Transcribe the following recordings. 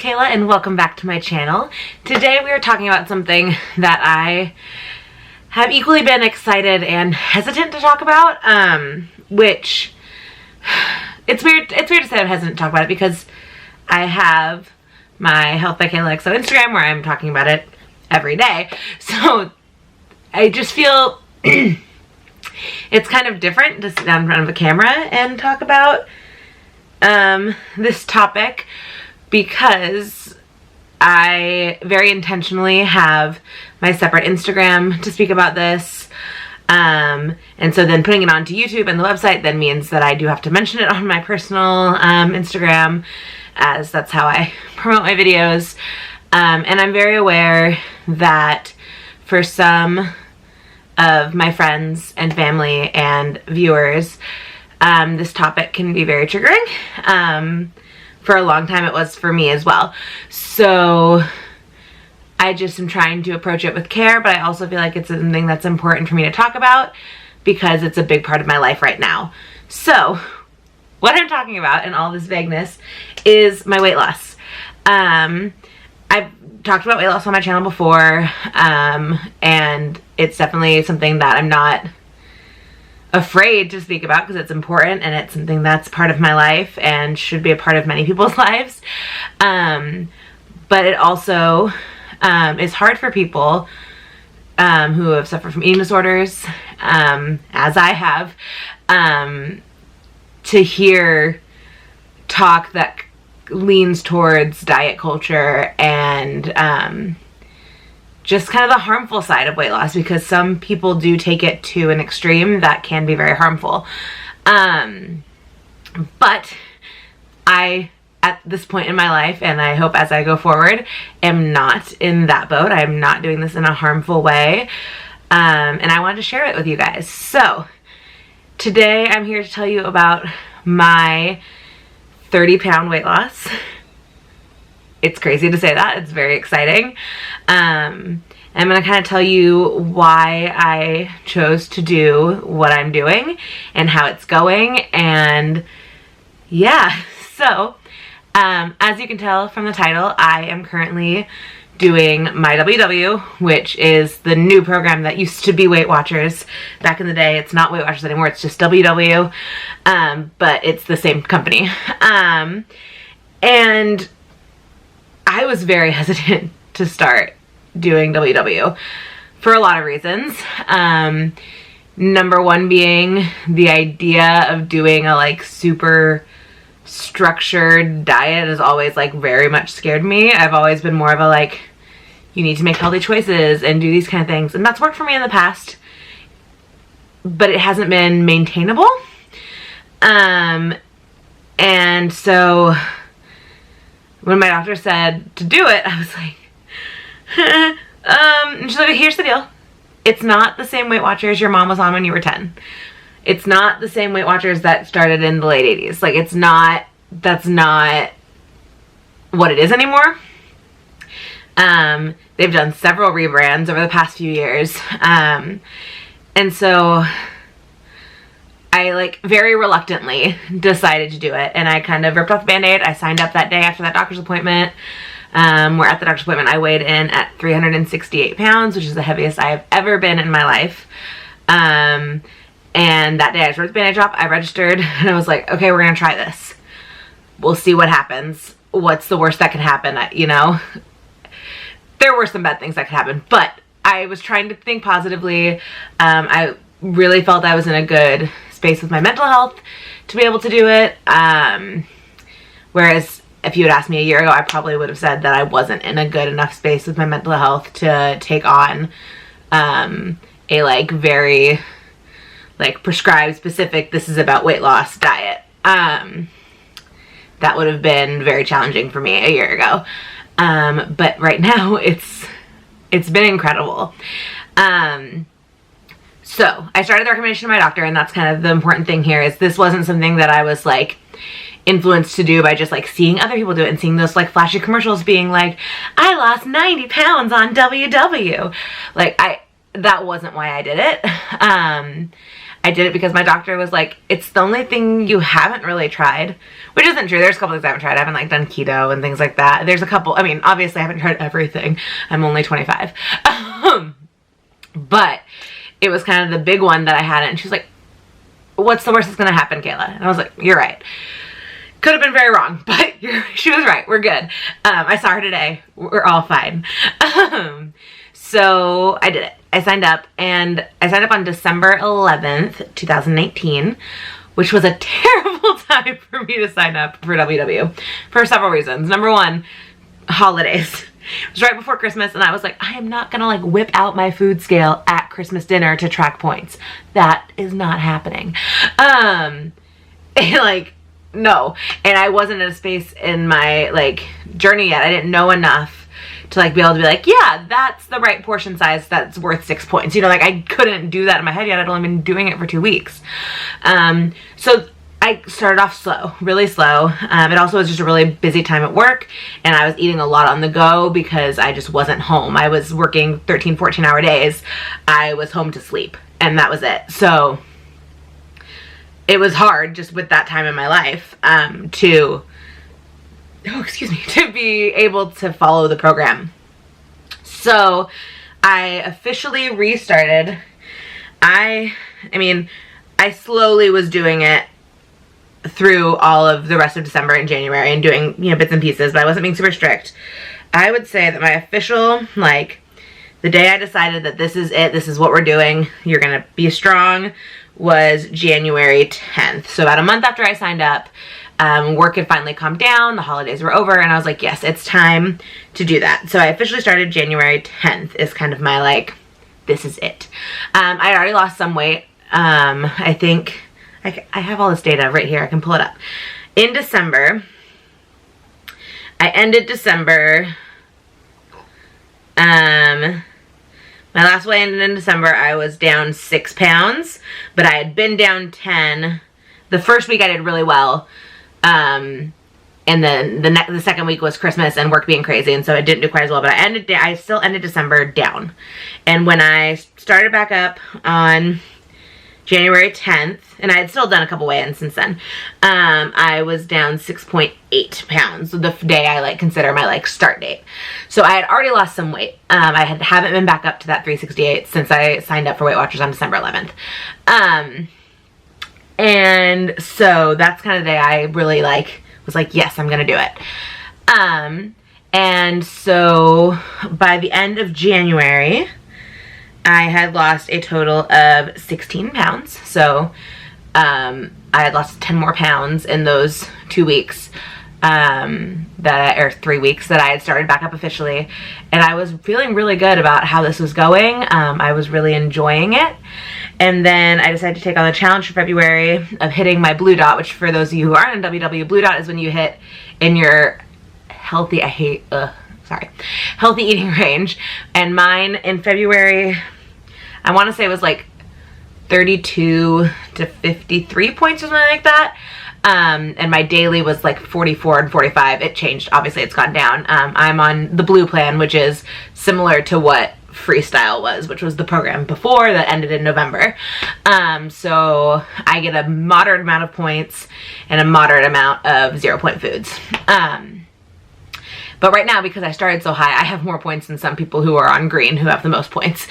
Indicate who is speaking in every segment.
Speaker 1: Kayla and welcome back to my channel. Today we are talking about something that I have equally been excited and hesitant to talk about, which it's weird to say I'm hesitant to talk about it because I have my Health by KaylaXO Instagram where I'm talking about it every day. So I just feel it's kind of different to sit down in front of a camera and talk about this topic, because I very intentionally have my separate Instagram to speak about this, and so then putting it onto YouTube and the website then means that I do have to mention it on my personal Instagram, as that's how I promote my videos, and I'm very aware that for some of my friends and family and viewers, this topic can be very triggering. For a long time it was for me as well. So I just am trying to approach it with care, but I also feel like it's something that's important for me to talk about because it's a big part of my life right now. So what I'm talking about in all this vagueness is my weight loss. I've talked about weight loss on my channel before, and it's definitely something that I'm not afraid to speak about because it's important and it's something that's part of my life and should be a part of many people's lives. But it also is hard for people who have suffered from eating disorders, as I have, to hear talk that leans towards diet culture and just kind of the harmful side of weight loss, because some people do take it to an extreme that can be very harmful. But I, at this point in my life, and I hope as I go forward, am not in that boat. I'm not doing this in a harmful way. And I wanted to share it with you guys. So today I'm here to tell you about my 30-pound weight loss. It's crazy to say that. It's very exciting. I'm going to kind of tell you why I chose to do what I'm doing and how it's going. And yeah, so as you can tell from the title, I am currently doing MyWW, which is the new program that used to be Weight Watchers back in the day. It's not Weight Watchers anymore. It's just WW, but it's the same company. And I was very hesitant to start doing WW for a lot of reasons. Number one being the idea of doing a like super structured diet has always like very much scared me. I've always been more of a like, you need to make healthy choices and do these kind of things, and that's worked for me in the past, but it hasn't been maintainable. And so when my doctor said to do it, I was like, and she's like, here's the deal. It's not the same Weight Watchers your mom was on when you were 10. It's not the same Weight Watchers that started in the late 80s. Like, that's not what it is anymore. They've done several rebrands over the past few years. And so I like very reluctantly decided to do it, and I kind of ripped off the band-aid. I signed up that day after that doctor's appointment. Where at the doctor's appointment I weighed in at 368 pounds, which is the heaviest I have ever been in my life. And that day I just ripped the band-aid off, I registered, and I was like, okay, we're gonna try this. We'll see what happens. What's the worst that can happen? You know, there were some bad things that could happen, but I was trying to think positively. I really felt I was in a good space with my mental health to be able to do it. Whereas if you had asked me a year ago, I probably would have said that I wasn't in a good enough space with my mental health to take on a like very like prescribed specific, this is about weight loss diet. That would have been very challenging for me a year ago. But right now it's been incredible. So I started the recommendation of my doctor, and that's kind of the important thing here, is this wasn't something that I was like influenced to do by just like seeing other people do it and seeing those like flashy commercials being like, I lost 90 pounds on WW. Like that wasn't why I did it. I did it because my doctor was like, it's the only thing you haven't really tried, which isn't true. There's a couple things I haven't tried. I haven't like done keto and things like that. There's a couple, I mean, obviously I haven't tried everything. I'm only 25. But it was kind of the big one that I hadn't. And she was like, what's the worst that's going to happen, Kayla? And I was like, you're right. Could have been very wrong, but she was right. We're good. I saw her today. We're all fine. So I did it. I signed up, and I signed up on December 11th, 2019, which was a terrible time for me to sign up for WW for several reasons. Number one, holidays. It was right before Christmas, and I was like, I am not gonna like whip out my food scale at Christmas dinner to track points. That is not happening. Like, no. And I wasn't in a space in my like journey yet. I didn't know enough to like be able to be like, yeah, that's the right portion size that's worth 6 points. You know, like I couldn't do that in my head yet. I'd only been doing it for 2 weeks. So I started off slow, really slow. It also was just a really busy time at work, and I was eating a lot on the go because I just wasn't home. I was working 13, 14-hour days. I was home to sleep, and that was it. So it was hard just with that time in my life to be able to follow the program. So I officially restarted. I mean, I slowly was doing it through all of the rest of December and January and doing, you know, bits and pieces, but I wasn't being super strict. I would say that my official, like, the day I decided that this is it, this is what we're doing, you're gonna be strong, was January 10th. So about a month after I signed up, work had finally calmed down, the holidays were over, and I was like, yes, it's time to do that. So I officially started January 10th is kind of my, like, this is it. I had already lost some weight. I think, I have all this data right here, I can pull it up. In December, I ended December, my last weigh ended in December, I was down 6 pounds, but I had been down 10. The first week I did really well. And then the second week was Christmas and work being crazy, and so I didn't do quite as well, but I still ended December down. And when I started back up on January 10th, and I had still done a couple weigh-ins since then, I was down 6.8 pounds, the day I like consider my like start date. So I had already lost some weight. I haven't been back up to that 368 since I signed up for Weight Watchers on December 11th. And so that's kind of the day I really like was like, yes, I'm gonna do it. And so by the end of January, I had lost a total of 16 pounds. So I had lost 10 more pounds in those 2 weeks, or 3 weeks that I had started back up officially. And I was feeling really good about how this was going. I was really enjoying it. And then I decided to take on the challenge for February of hitting my blue dot, which for those of you who aren't in WW, blue dot is when you hit in your healthy eating range. And mine in February, I want to say it was like 32 to 53 points or something like that. And my daily was like 44 and 45. It changed. Obviously, it's gone down. I'm on the blue plan, which is similar to what Freestyle was, which was the program before that ended in November. So I get a moderate amount of points and a moderate amount of 0-point foods. But right now, because I started so high, I have more points than some people who are on green who have the most points.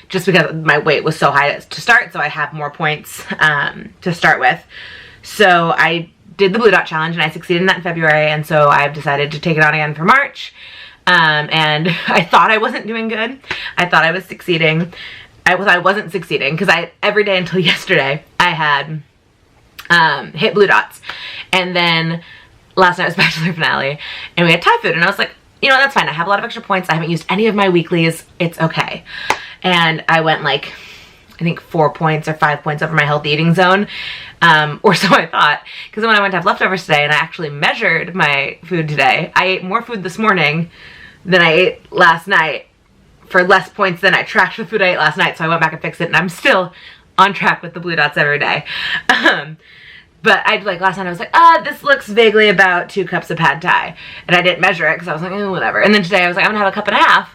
Speaker 1: Just because my weight was so high to start, so I have more points to start with. So I did the Blue Dot Challenge, and I succeeded in that in February, and so I've decided to take it on again for March. And I thought I wasn't doing good. I thought I was succeeding. I wasn't succeeding, because every day until yesterday, I had hit blue dots. And then last night was Bachelor finale, and we had Thai food, and I was like, you know, that's fine. I have a lot of extra points. I haven't used any of my weeklies. It's okay. And I went like, I think 4 points or 5 points over my healthy eating zone. Or so I thought. Because when I went to have leftovers today and I actually measured my food today, I ate more food this morning than I ate last night for less points than I tracked the food I ate last night. So I went back and fixed it, and I'm still on track with the blue dots every day. But last night I was like, this looks vaguely about 2 cups of pad thai. And I didn't measure it because I was like, whatever. And then today I was like, I'm gonna have a cup and a half.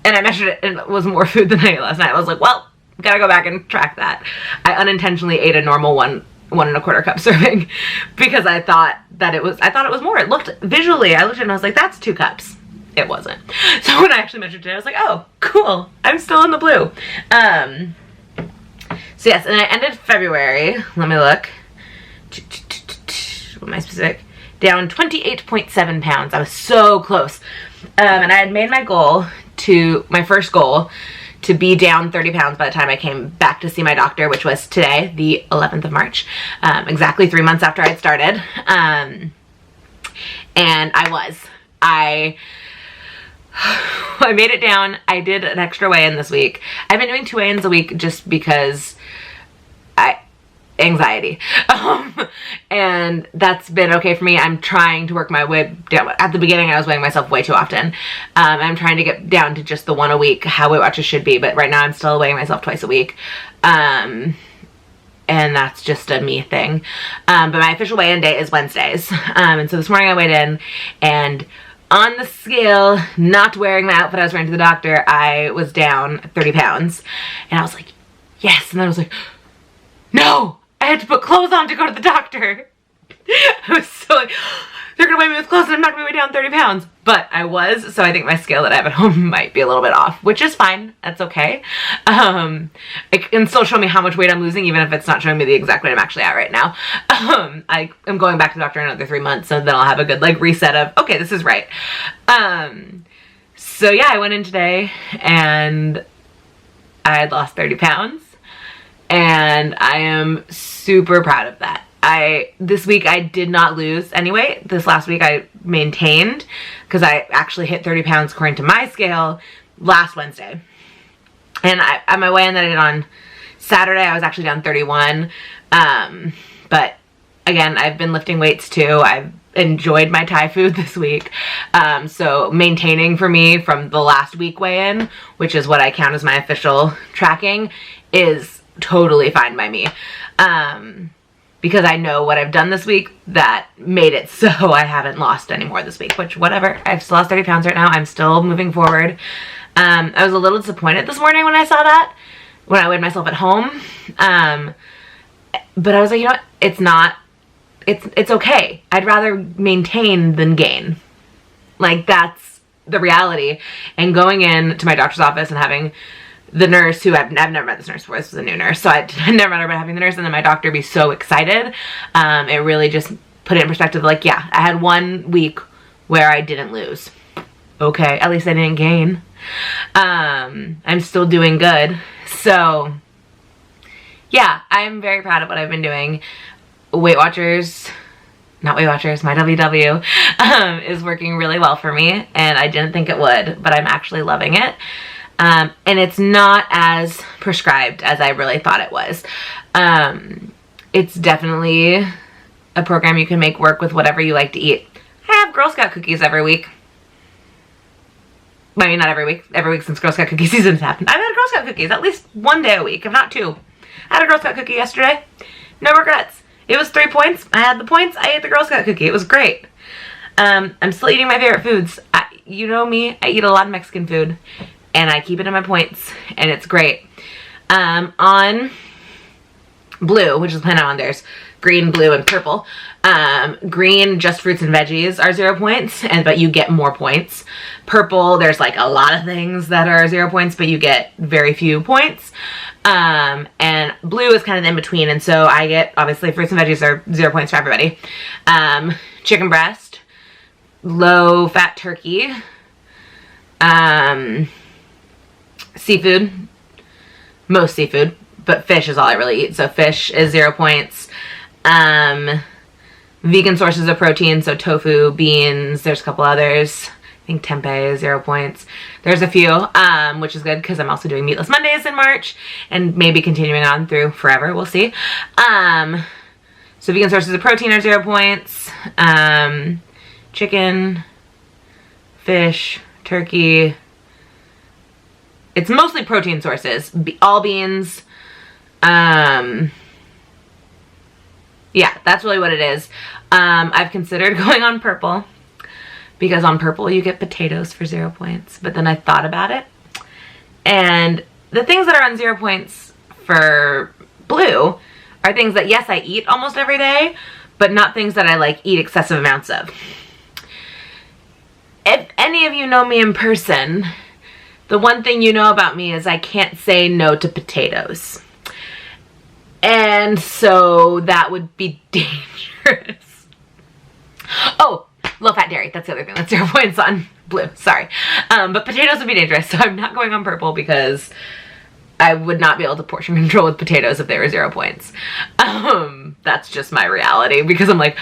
Speaker 1: And I measured it, and it was more food than I ate last night. I was like, well, Gotta go back and track that. I unintentionally ate a normal 1.25 cup serving because I thought it was more. It looked, visually, I looked at it and I was like, that's 2 cups. It wasn't. So when I actually measured today, I was like, oh, cool. I'm still in the blue. So yes, and I ended February, let me look. What am I specific? Down 28.7 pounds. I was so close. And I had made my first goal to be down 30 pounds by the time I came back to see my doctor, which was today, the 11th of March, exactly 3 months after I'd started. And I made it down. I did an extra weigh-in this week. I've been doing 2 weigh-ins a week just because anxiety. And that's been okay for me. I'm trying to work my way down. At the beginning, I was weighing myself way too often. I'm trying to get down to just the 1 a week, how Weight Watchers should be, but right now I'm still weighing myself twice a week. And that's just a me thing. But my official weigh-in day is Wednesdays. And so this morning I weighed in, and on the scale, not wearing the outfit I was wearing to the doctor, I was down 30 pounds. And I was like, yes. And then I was like, no, I had to put clothes on to go to the doctor. I was so like, they're gonna weigh me with clothes and I'm not gonna weigh down 30 pounds. But I was, so I think my scale that I have at home might be a little bit off, which is fine. That's okay. It can still show me how much weight I'm losing, even if it's not showing me the exact weight I'm actually at right now. I am going back to the doctor in another 3 months, so then I'll have a good like reset of, okay, this is right. So yeah, I went in today and I had lost 30 pounds. And I am super proud of that. This week I did not lose any weight. This last week I maintained because I actually hit 30 pounds according to my scale last Wednesday. And on my weigh-in that I did on Saturday, I was actually down 31. But again, I've been lifting weights too. I've enjoyed my Thai food this week. So maintaining for me from the last week weigh-in, which is what I count as my official tracking, is totally fine by me. Because I know what I've done this week that made it so I haven't lost any more this week, which whatever. I've still lost 30 pounds right now. I'm still moving forward. I was a little disappointed this morning when I saw that, when I weighed myself at home. But I was like, you know what? It's okay. I'd rather maintain than gain. Like, that's the reality. And going in to my doctor's office and having the nurse, who I've never met this nurse before, this was a new nurse, so I never met her, but having the nurse and then my doctor be so excited, it really just put it in perspective. Like, yeah, I had 1 week where I didn't lose. Okay, at least I didn't gain. I'm still doing good. So yeah, I'm very proud of what I've been doing. Weight Watchers, not Weight Watchers, MyWW, is working really well for me, and I didn't think it would, but I'm actually loving it. And it's not as prescribed as I really thought it was. It's definitely a program you can make work with whatever you like to eat. I have Girl Scout cookies every week. I mean, not every week. Every week since Girl Scout cookie season's happened. I've had Girl Scout cookies at least 1 day a week, if not 2. I had a Girl Scout cookie yesterday. No regrets. It was 3 points. I had the points. I ate the Girl Scout cookie. It was great. I'm still eating my favorite foods. You know me. I eat a lot of Mexican food. And I keep it in my points, and it's great. On blue, which is the plan I'm on, there's green, blue, and purple. Green, just fruits and veggies are 0 points, but you get more points. Purple, there's like a lot of things that are 0 points, but you get very few points. And blue is kind of in between, and so I get, obviously, fruits and veggies are 0 points for everybody. Chicken breast, low-fat turkey, seafood, most seafood, but fish is all I really eat, so fish is 0 points. Vegan sources of protein, so tofu, beans, there's a couple others. I think tempeh is 0 points. There's a few, which is good because I'm also doing Meatless Mondays in March and maybe continuing on through forever, we'll see. So vegan sources of protein are 0 points. Chicken, fish, turkey. It's mostly protein sources. All beans. Yeah, that's really what it is. I've considered going on purple because on purple you get potatoes for 0 points. But then I thought about it. And the things that are on 0 points for blue are things that, yes, I eat almost every day, but not things that I like eat excessive amounts of. If any of you know me in person, the one thing you know about me is I can't say no to potatoes. And so that would be dangerous. Oh, low-fat dairy. That's the other thing. That's 0 points on blue. Sorry. But potatoes would be dangerous, so I'm not going on purple because I would not be able to portion control with potatoes if they were 0 points. That's just my reality because I'm like,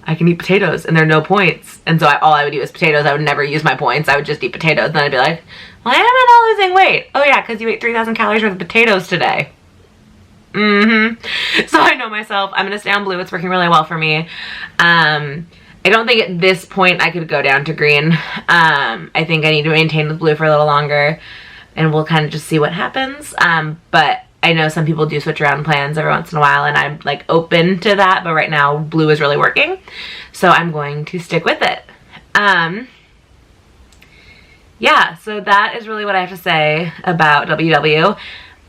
Speaker 1: I can eat potatoes and there are no points. And so all I would eat was potatoes. I would never use my points. I would just eat potatoes. And then I'd be like, why am I not losing weight? Oh yeah, because you ate 3,000 calories worth of potatoes today. So I know myself. I'm going to stay on blue. It's working really well for me. I don't think at this point I could go down to green. I think I need to maintain with blue for a little longer. And we'll kind of just see what happens. But I know some people do switch around plans every once in a while, and I'm like open to that, but right now blue is really working, so I'm going to stick with it. Yeah, so that is really what I have to say about WW.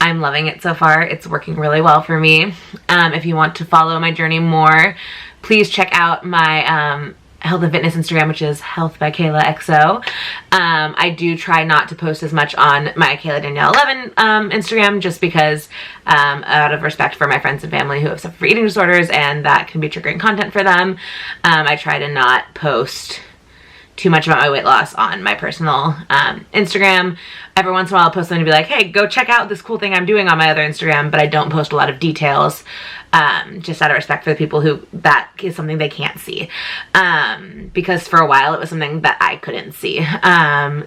Speaker 1: I'm loving it so far. It's working really well for me. If you want to follow my journey more, please check out my health and fitness Instagram, which is StyledByKaylaXO. I do try not to post as much on my KaylaDanielle11 Instagram just because out of respect for my friends and family who have suffered from eating disorders, and that can be triggering content for them. I try to not post too much about my weight loss on my personal Instagram. Every once in a while I'll post something to be like, hey, go check out this cool thing I'm doing on my other Instagram, but I don't post a lot of details just out of respect for the people who that is something they can't see. Because for a while it was something that I couldn't see.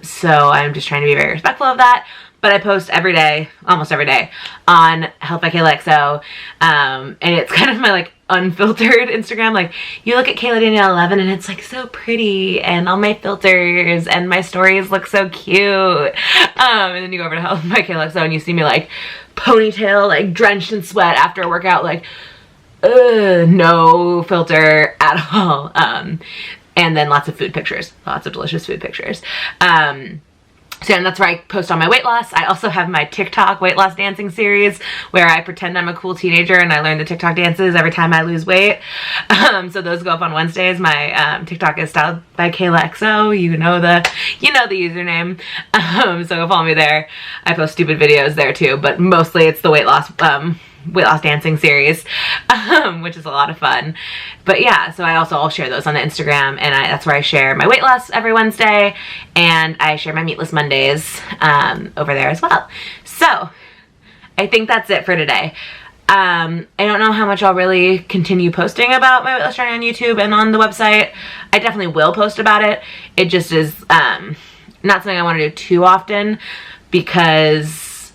Speaker 1: So I'm just trying to be very respectful of that. But I post every day, almost every day, on Health by KaylaXO. And it's kind of my like unfiltered Instagram. Like you look at KaylaDanielle11 and it's like so pretty and all my filters and my stories look so cute. And then you go over to Health by KaylaXO and you see me like ponytail, like drenched in sweat after a workout, like no filter at all. And then lots of food pictures, lots of delicious food pictures. So and that's where I post on my weight loss. I also have my TikTok weight loss dancing series where I pretend I'm a cool teenager and I learn the TikTok dances every time I lose weight. So those go up on Wednesdays. My TikTok is StyledByKaylaXO. You know the username. So go follow me there. I post stupid videos there too, but mostly it's the weight loss dancing series, which is a lot of fun. But yeah, so I'll share those on the Instagram, and that's where I share my weight loss every Wednesday, and I share my meatless Mondays over there as well. So I think that's it for today. I don't know how much I'll really continue posting about my weight loss journey on YouTube and on the website. I definitely will post about it. It just is not something I want to do too often because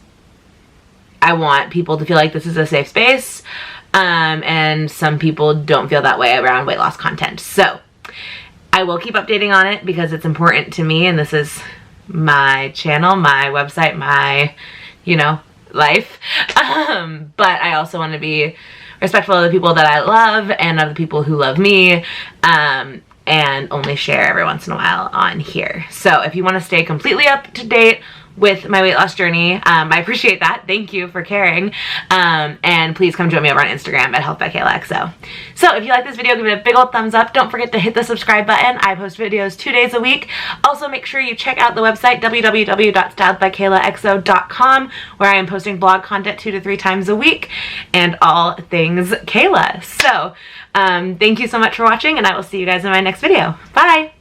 Speaker 1: I want people to feel like this is a safe space, and some people don't feel that way around weight loss content. So I will keep updating on it because it's important to me, and this is my channel, my website, my, life. But I also want to be respectful of the people that I love and of the people who love me, and only share every once in a while on here. So if you want to stay completely up to date with my weight loss journey, I appreciate that. Thank you for caring. And please come join me over on Instagram at HealthByKaylaXO. So if you like this video, give it a big old thumbs up. Don't forget to hit the subscribe button. I post videos 2 days a week. Also make sure you check out the website www.StyledByKaylaXO.com, where I am posting blog content 2 to 3 times a week and all things Kayla. So thank you so much for watching, and I will see you guys in my next video. Bye!